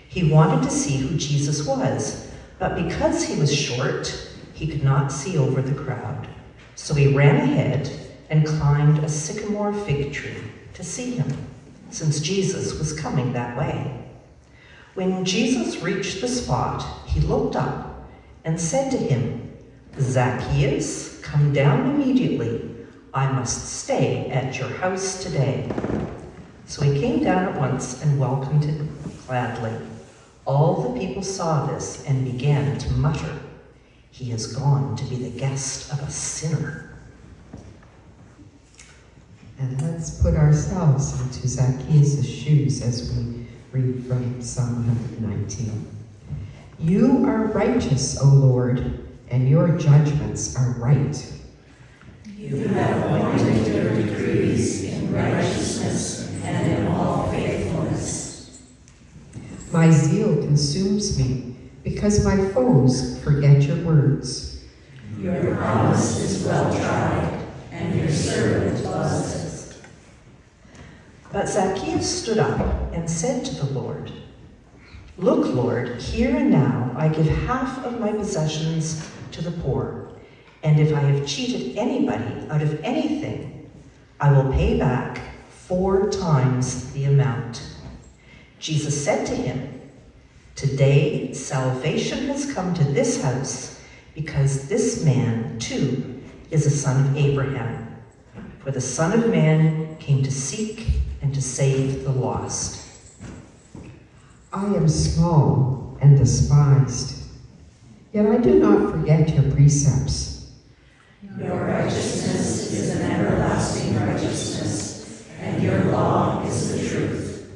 He wanted to see who Jesus was, but because he was short, he could not see over the crowd. So he ran ahead and climbed a sycamore fig tree to see him, since Jesus was coming that way. When Jesus reached the spot, he looked up and said to him, "Zacchaeus, come down immediately. I must stay at your house today." So he came down at once and welcomed him gladly. All the people saw this and began to mutter, "He has gone to be the guest of a sinner." And let's put ourselves into Zacchaeus' shoes as we read from Psalm 119. You are righteous, O Lord, and your judgments are right. You have appointed your decrees in righteousness and in all faithfulness. My zeal consumes me, because my foes forget your words. Your promise is well tried, and your servant loves it. But Zacchaeus stood up and said to the Lord, "Look, Lord, here and now I give half of my possessions to the poor, and if I have cheated anybody out of anything, I will pay back 4 times the amount." Jesus said to him, "Today salvation has come to this house, because this man too is a son of Abraham. For the Son of Man came to seek and to save the lost." I am small and despised, yet I do not forget your precepts. Your righteousness is an everlasting righteousness, and your law is the truth.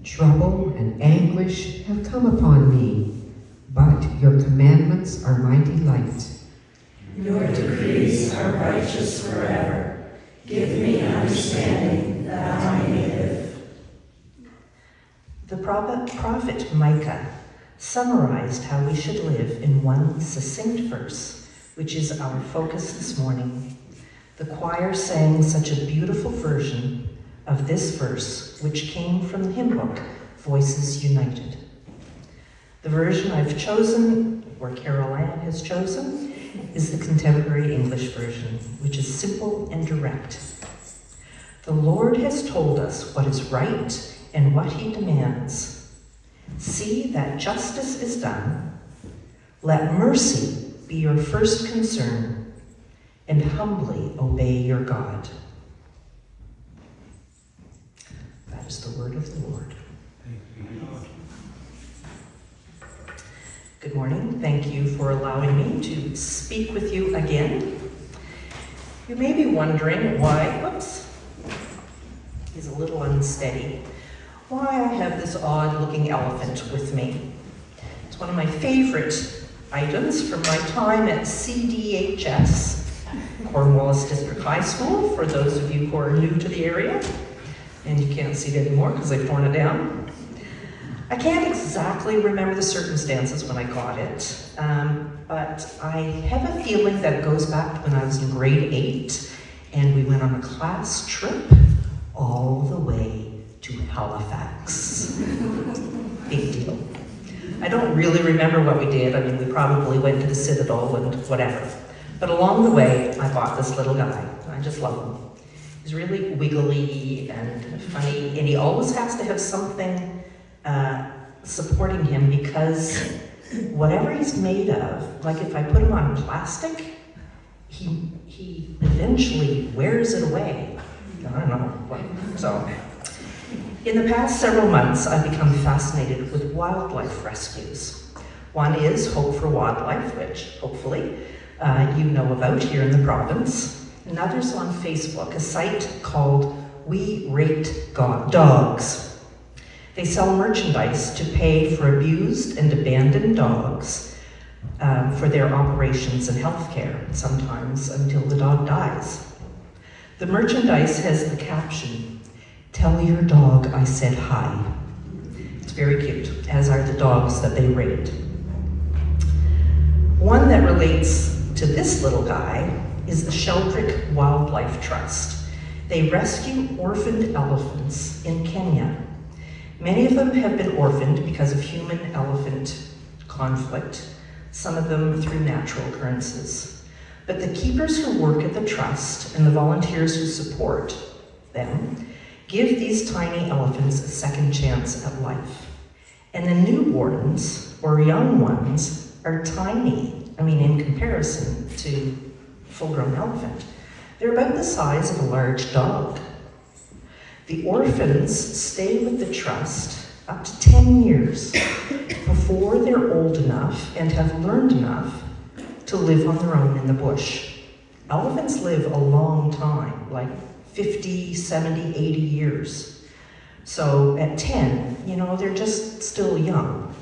Trouble and anguish have come upon me, but your commandments are my delight. Your decrees are righteous forever. Give me understanding that I may live. The prophet Micah summarized how we should live in one succinct verse, which is our focus this morning. The choir sang such a beautiful version of this verse, which came from the hymn book, Voices United. The version I've chosen, or Carol Ann has chosen, is the contemporary English version, which is simple and direct. The Lord has told us what is right and what he demands. See that justice is done. Let mercy be your first concern, and humbly obey your God. That is the word of the Lord. Good morning. Thank you for allowing me to speak with you again. You may be wondering why, he's a little unsteady, why I have this odd-looking elephant with me. It's one of my favorite items from my time at CDHS, Cornwallis District High School, for those of you who are new to the area, and you can't see it anymore because I've torn it down. I can't exactly remember the circumstances when I got it, but I have a feeling that it goes back to when I was in grade 8, and we went on a class trip all the way to Halifax. Big deal. I don't really remember what we did. I mean, we probably went to the Citadel and whatever. But along the way, I bought this little guy. I just love him. He's really wiggly and funny, and he always has to have something supporting him, because whatever he's made of, like if I put him on plastic, he eventually wears it away. I don't know. So, in the past several months, I've become fascinated with wildlife rescues. One is Hope for Wildlife, which hopefully you know about here in the province. Another's on Facebook, a site called We Rate Dogs. They sell merchandise to pay for abused and abandoned dogs for their operations and health care, sometimes until the dog dies. The merchandise has the caption, "Tell your dog I said hi." It's very cute, as are the dogs that they rate. One that relates to this little guy is the Sheldrick Wildlife Trust. They rescue orphaned elephants in Kenya. Many of them have been orphaned because of human-elephant conflict, some of them through natural occurrences. But the keepers who work at the trust and the volunteers who support them give these tiny elephants a second chance at life. And the newborns, or young ones, are tiny, in comparison to a full-grown elephant. They're about the size of a large dog. The orphans stay with the trust up to 10 years before they're old enough and have learned enough to live on their own in the bush. Elephants live a long time, like 50, 70, 80 years. So at 10, they're just still young.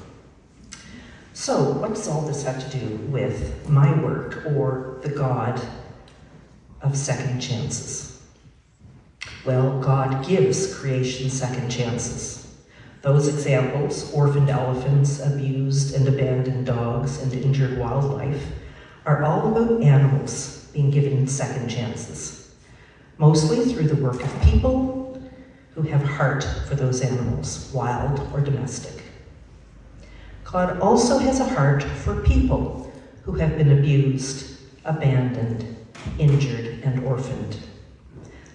So what does all this have to do with my work or the God of second chances? Well, God gives creation second chances. Those examples, orphaned elephants, abused and abandoned dogs, and injured wildlife, are all about animals being given second chances, mostly through the work of people who have heart for those animals, wild or domestic. God also has a heart for people who have been abused, abandoned, injured, and orphaned.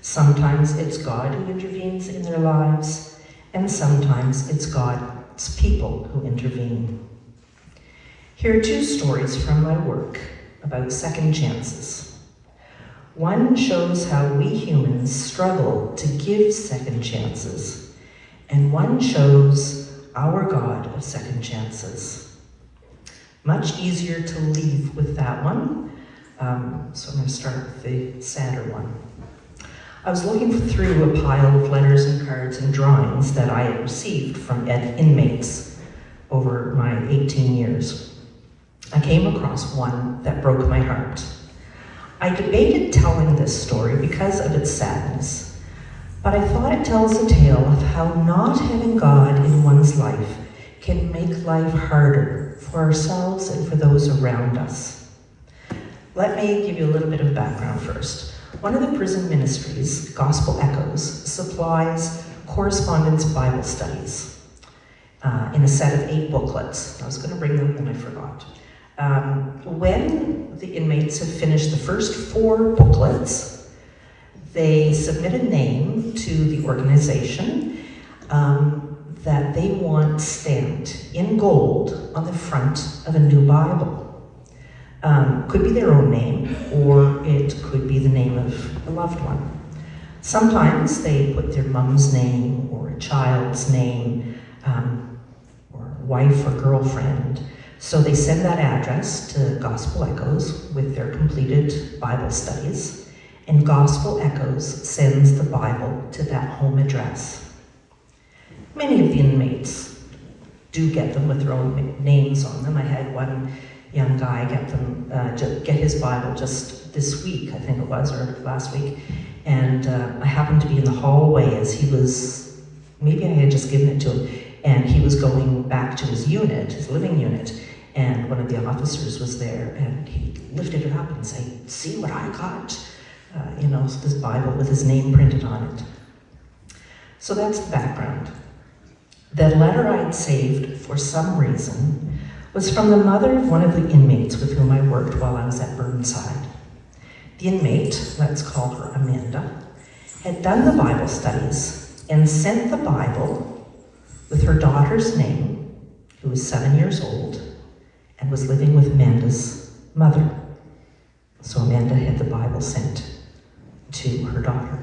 Sometimes it's God who intervenes in their lives, and sometimes it's God's people who intervene. Here are two stories from my work about second chances. One shows how we humans struggle to give second chances, and one shows our God of second chances. Much easier to leave with that one. So I'm going to start with the sadder one. I was looking through a pile of letters and cards and drawings that I had received from inmates over my 18 years. I came across one that broke my heart. I debated telling this story because of its sadness, but I thought it tells a tale of how not having God in one's life can make life harder for ourselves and for those around us. Let me give you a little bit of background first. One of the prison ministries, Gospel Echoes, supplies correspondence Bible studies in a set of 8 booklets. I was going to bring them and I forgot. When the inmates have finished the first 4 booklets, they submit a name to the organization that they want stamped in gold on the front of a new Bible. Could be their own name, or it could be the name of a loved one. Sometimes they put their mom's name, or a child's name, or wife or girlfriend. So they send that address to Gospel Echoes with their completed Bible studies, and Gospel Echoes sends the Bible to that home address. Many of the inmates do get them with their own names on them. I had one young guy get his Bible just this week, I think it was, or last week, and I happened to be in the hallway as he was, maybe I had just given it to him, and he was going back to his unit, his living unit, and one of the officers was there, and he lifted it up and said, "See what I got?" This Bible with his name printed on it. So that's the background. That letter I had saved for some reason was from the mother of one of the inmates with whom I worked while I was at Burnside. The inmate, let's call her Amanda, had done the Bible studies and sent the Bible with her daughter's name, who was 7 years old, and was living with Amanda's mother. So Amanda had the Bible sent to her daughter.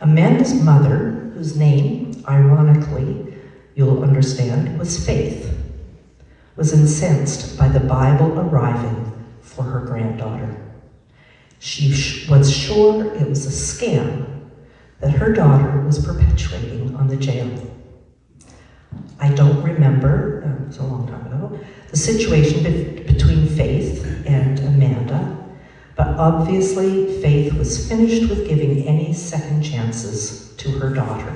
Amanda's mother, whose name, ironically, you'll understand, was Faith, was incensed by the Bible arriving for her granddaughter. She was sure it was a scam that her daughter was perpetuating on the jail. I don't remember, it was a long time ago, the situation between Faith and Amanda, but obviously Faith was finished with giving any second chances to her daughter.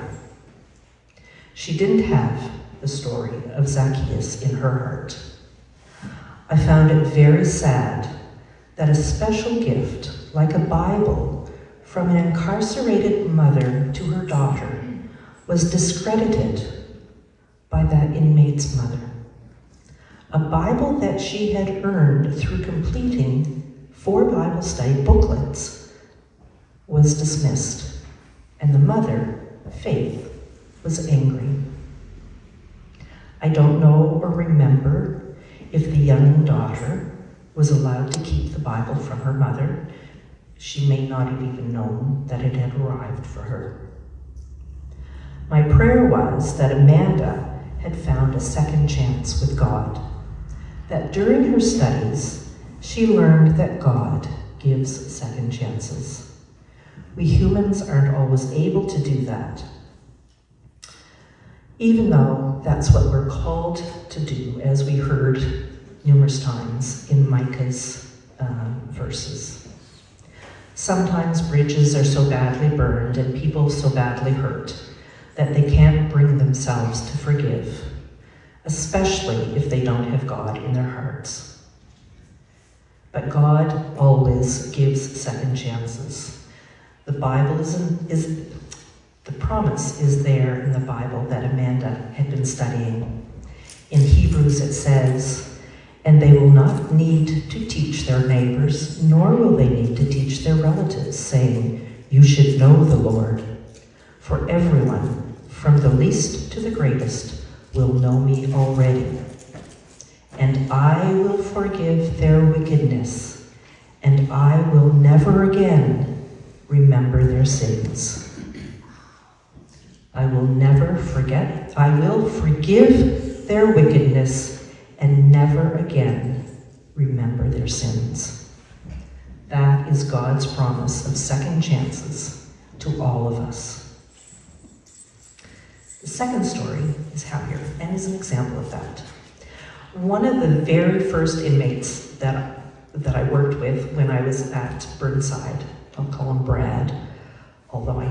She didn't have the story of Zacchaeus in her heart. I found it very sad that a special gift, like a Bible, from an incarcerated mother to her daughter, was discredited by that inmate's mother. A Bible that she had earned through completing 4 Bible study booklets was dismissed, and the mother, Faith, was angry. I don't know or remember if the young daughter was allowed to keep the Bible from her mother. She may not have even known that it had arrived for her. My prayer was that Amanda had found a second chance with God, that during her studies, she learned that God gives second chances. We humans aren't always able to do that, even though that's what we're called to do, as we heard numerous times in Micah's verses. Sometimes bridges are so badly burned and people so badly hurt that they can't bring themselves to forgive, especially if they don't have God in their hearts. But God always gives second chances. The Bible the promise is there in the Bible that Amanda had been studying. In Hebrews it says, "And they will not need to teach their neighbors, nor will they need to teach their relatives, saying, 'You should know the Lord.' For everyone, from the least to the greatest, will know me already. And I will forgive their wickedness, and I will never again remember their sins." I will never forget I will forgive their wickedness and never again remember their sins. That is God's promise of second chances to all of us. The second story is happier and is an example of that. One of the very first inmates that I worked with when I was at Burnside, I'll call him Brad, although I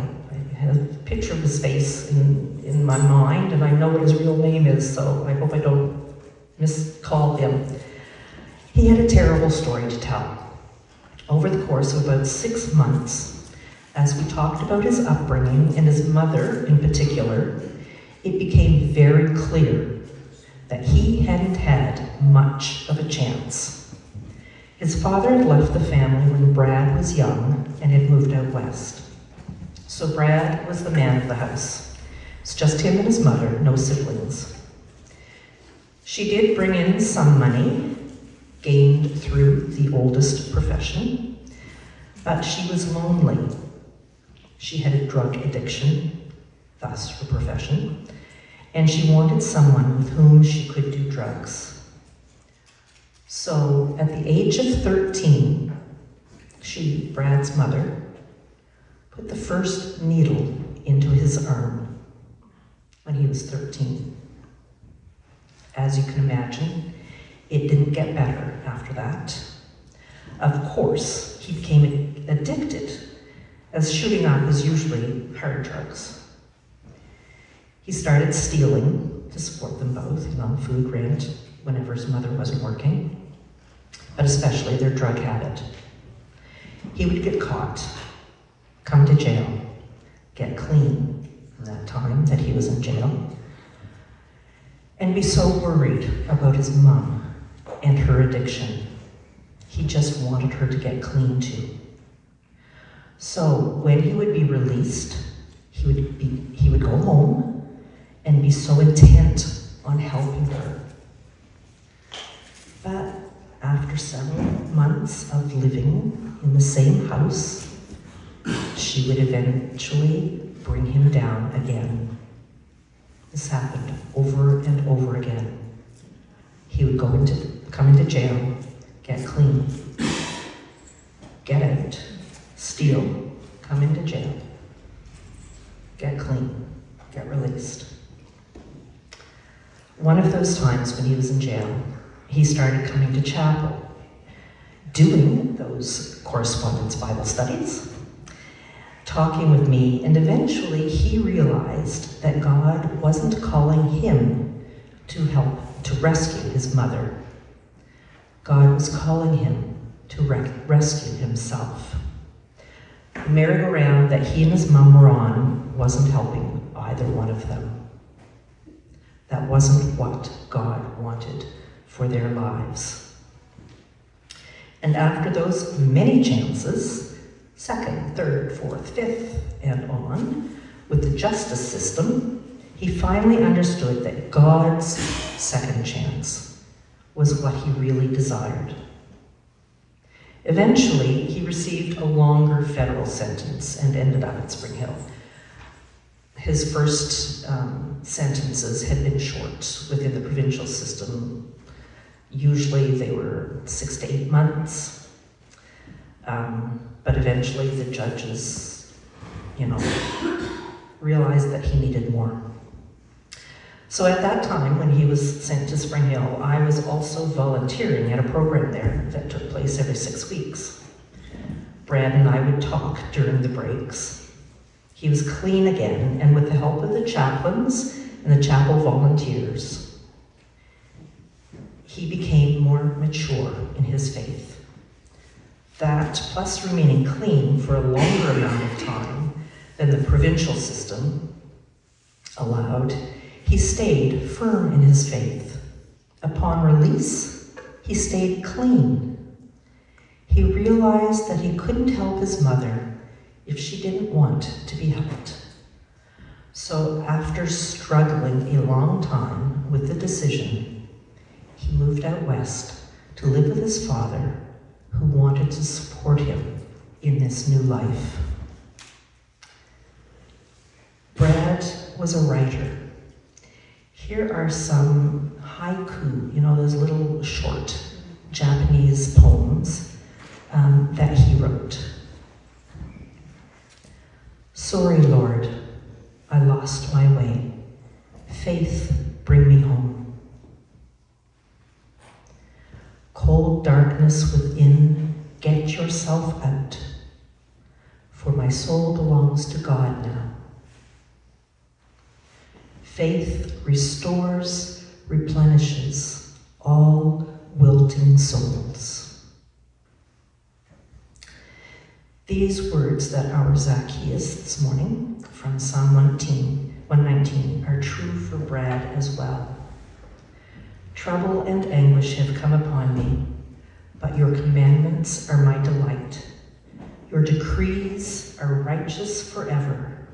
have a picture of his face in my mind and I know what his real name is, so I hope I don't miscall him. He had a terrible story to tell. Over the course of about 6 months, as we talked about his upbringing and his mother in particular, it became very clear that he hadn't had much of a chance. His father had left the family when Brad was young and had moved out west. So Brad was the man of the house. It's just him and his mother, no siblings. She did bring in some money, gained through the oldest profession, but she was lonely. She had a drug addiction, thus her profession, and she wanted someone with whom she could do drugs. So at the age of 13, she, Brad's mother, put the first needle into his arm when he was 13. As you can imagine, it didn't get better after that. Of course, he became addicted, as shooting up is usually hard drugs. He started stealing to support them both, food, rent, whenever his mother wasn't working, but especially their drug habit. He would get caught, come to jail, get clean from that time that he was in jail, and be so worried about his mom and her addiction. He just wanted her to get clean too. So when he would be released, he would go home and be so intent on helping her. But after several months of living in the same house, she would eventually bring him down again. This happened over and over again. He would come into jail, get clean, get out, steal, come into jail, get clean, get released. One of those times when he was in jail, he started coming to chapel, doing those correspondence Bible studies, talking with me, and eventually he realized that God wasn't calling him to help to rescue his mother. God was calling him to rescue himself. The merry-go-round that he and his mom were on wasn't helping either one of them. That wasn't what God wanted for their lives. And after those many chances, second, third, fourth, fifth, and on, with the justice system, he finally understood that God's second chance was what he really desired. Eventually, he received a longer federal sentence and ended up at Springhill. His first sentences had been short within the provincial system. Usually they were 6 to 8 months, but eventually the judges, realized that he needed more. So at that time, when he was sent to Springhill, I was also volunteering at a program there that took place every 6 weeks. Brad and I would talk during the breaks. He was clean again, and with the help of the chaplains and the chapel volunteers, he became more mature in his faith. That, plus remaining clean for a longer amount of time than the provincial system allowed, he stayed firm in his faith. Upon release, he stayed clean. He realized that he couldn't help his mother if she didn't want to be helped. So after struggling a long time with the decision, he moved out west to live with his father, who wanted to support him in this new life. Brad was a writer. Here are some haiku, those little short Japanese poems that he wrote. Sorry, Lord, I lost my way. Faith, bring me home. Cold darkness within, get yourself out, for my soul belongs to God now. Faith restores, replenishes all wilting souls. These words that our Zacchaeus this morning from Psalm 119 are true for Brad as well. Trouble and anguish have come upon me, but your commandments are my delight. Your decrees are righteous forever.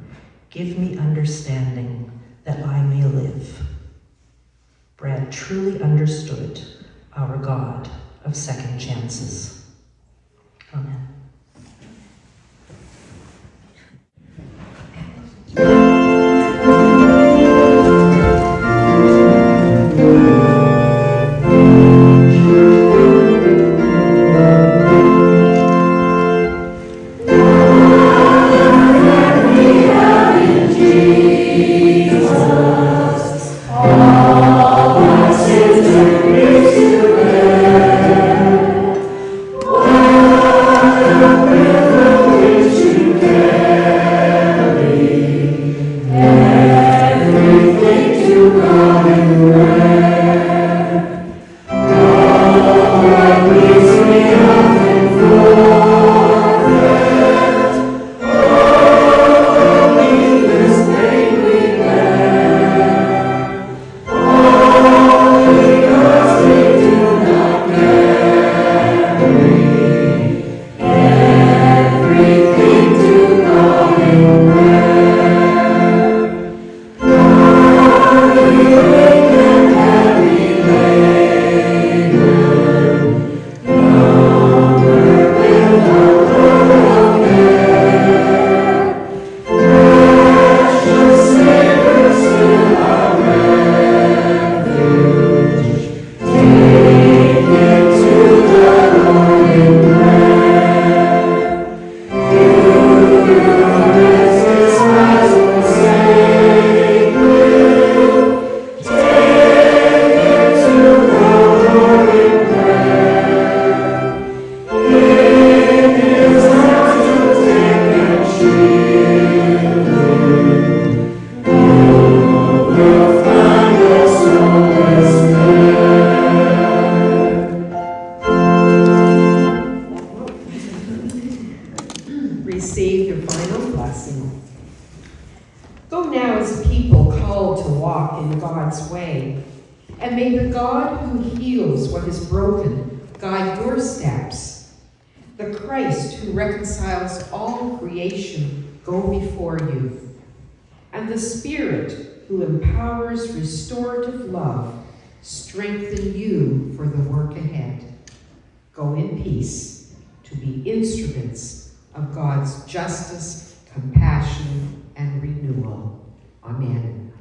Give me understanding that I may live. Brad truly understood our God of second chances. Amen. Restorative love, strengthen you for the work ahead. Go in peace to be instruments of God's justice, compassion, and renewal. Amen.